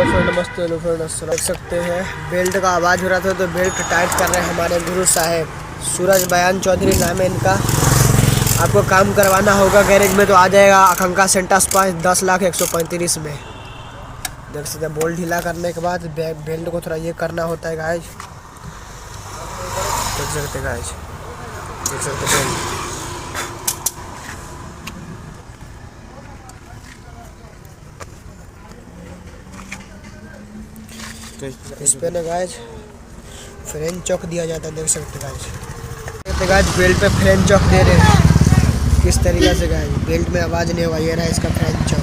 नमस्ते hello friend, देख सकते हैं बेल्ट का आवाज़ हो रहा था तो बेल्ट टाइट कर रहे हैं हमारे गुरु साहेब सूरज बयान चौधरी नाम है इनका। आपको काम करवाना होगा गैरेज में तो आ जाएगा आकांक्षा सेंटर्स 5,10,135 में। देख सकते हैं बोल्ट ढीला करने के बाद बेल्ट को थोड़ा ये करना होता है गाइज। देख सकते हैं गाइज, देख सकते हैं इस पे ना गाइज फ्रेंच चौक दिया जाता है। देख सकते गाइज बेल्ट पे फ्रेंच चौक दे रहे हैं किस तरीके से गाइज। बेल्ट में आवाज़ नहीं होगा, ये रहा इसका फ्रेंच चौक।